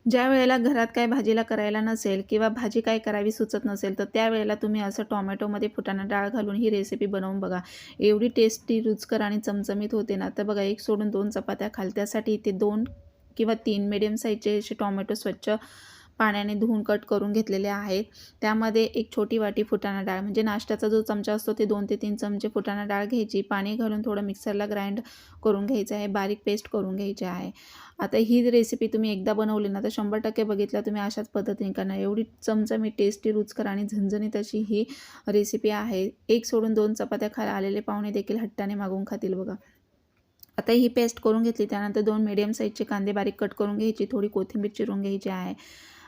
ज्या वेळेला घरात काय भाजीला करायला नसेल किंवा भाजी काय करावी सुचत नसेल, तर त्यावेळेला तुम्ही असं टोमॅटोमध्ये फुटाणा डाळ घालून ही रेसिपी बनवून बघा. एवढी टेस्टी, रुचकर आणि चमचमीत होते ना. तर बघा, एक सोडून 2 चपात्या खाल. त्यासाठी इथे 2 किंवा 3 मीडियम साईजचे असे टोमॅटो स्वच्छ पाण्याने धुवून कट करून घेतलेले आहेत. त्यामध्ये एक छोटी वाटी फुटाणा डाळ, म्हणजे नाश्त्याचा जो चमचा असतो ते 2 ते 3 चमचे फुटाणा डाळ घ्यायची. पाणी घालून थोडं मिक्सरला ग्राइंड करून घ्यायचं आहे, बारीक पेस्ट करून घ्यायची आहे. आता ही रेसिपी तुम्ही एकदा बनवली ना, तर 100% बघितलं तुम्ही अशाच पद्धतीने करणार. एवढी चमचमीत, टेस्टी, रुचकर आणि झणझणीत अशी ही रेसिपी आहे. एक सोडून 2 चपात्या खायला आलेले पाहुणे देखील हट्टाने मागून खातील बघा. आता ही पेस्ट करून घेतली. त्यानंतर 2 मीडियम साईजचे कांदे बारीक कट करून घ्यायची. थोडी कोथिंबीर चिरून घ्यायची आहे.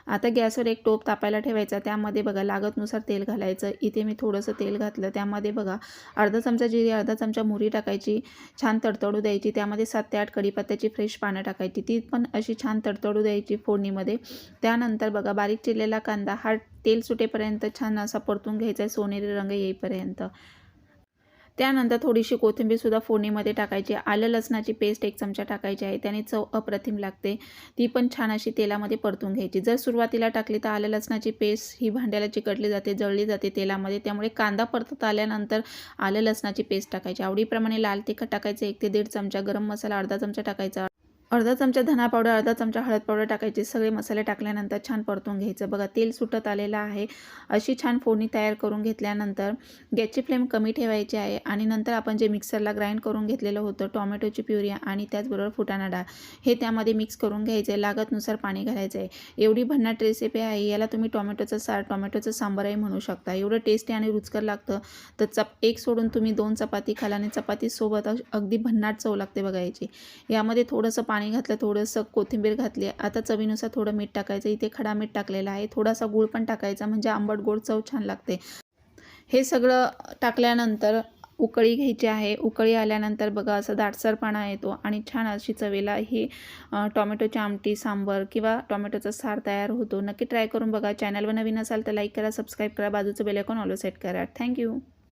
आता गॅसवर एक टोप तापायला ठेवायचा. त्यामध्ये बघा लागतनुसार तेल घालायचं. इथे मी थोडंसं तेल घातलं. त्यामध्ये बघा अर्धा चमचा जिरे, अर्धा चमचा मोहरी टाकायची. छान तडतडू द्यायची. त्यामध्ये 7 ते 8 कढीपत्त्याची फ्रेश पानं टाकायची. ती पण अशी छान तडतडू द्यायची फोडणीमध्ये. त्यानंतर बघा बारीक चिरलेला कांदा हा तेल सुटेपर्यंत छान असा परतून घ्यायचा आहे, सोनेरी रंग येईपर्यंत. त्यानंतर थोडीशी कोथिंबीरसुद्धा फोडणीमध्ये टाकायची. आलं लसणाची पेस्ट 1 चमचा टाकायची आहे. त्याने चव अप्रतिम लागते. ती पण छान अशी तेलामध्ये परतून घ्यायची. जर सुरुवातीला टाकली तर आलं लसणाची पेस्ट ही भांड्याला चिकटली जाते, जळली जाते तेलामध्ये. त्यामुळे कांदा परतत आल्यानंतर आलं लसणाची पेस्ट टाकायची. आवडीप्रमाणे लाल तिखट टाकायचं 1 ते 1.5 चमचा, गरम मसाला अर्धा चमचा टाकायचा. अर्धा चमचा धना पावडर, अर्धा चमचा हळद पावडर टाकायची. सगळे मसाले टाकल्यानंतर छान परतून घ्यायचं. बघा तेल सुटत आलेलं आहे. अशी छान फोडणी तयार करून घेतल्यानंतर गॅसची फ्लेम कमी ठेवायची आहे आणि नंतर आपण जे मिक्सरला ग्राइंड करून घेतलेलं होतं टोमॅटोची प्युरी आणि त्याचबरोबर फुटाणा डाळ हे त्यामध्ये मिक्स करून घ्यायचं आहे. लागतनुसार पाणी घालायचं आहे. एवढी भन्नाट रेसिपी आहे. याला तुम्ही टोमॅटोचं सार, टोमॅटोचं सांबारही म्हणू शकता. एवढं टेस्टी आणि रुचकर लागतं. तर एक सोडून तुम्ही 2 चपाती खाल आणि चपातीसोबत अगदी भन्नाट चव लागते बघा याची. यामध्ये थोडंसं पाणी घातलं, थोडंसं कोथिंबीर घातली. आता चवीनुसार थोडं मीठ टाकायचं. इथे खडा मीठ टाकलेलं आहे. थोडासा गूळ पण टाकायचा, म्हणजे आंबट गोड चव छान लागते. हे सगळं टाकल्यानंतर उकळी घ्यायची आहे. उकळी आल्यानंतर बघा असं दाटसरपणा येतो आणि छान अशी चवीला ही टोमॅटोची आमटी, सांबर किंवा टोमॅटोचा सार तयार होतो. नक्की ट्राय करून बघा. चॅनलवर नवीन असाल तर लाईक करा, सबस्क्राईब करा, बाजूचं बेल आयकॉन ऑल सेट करा. थँक्यू.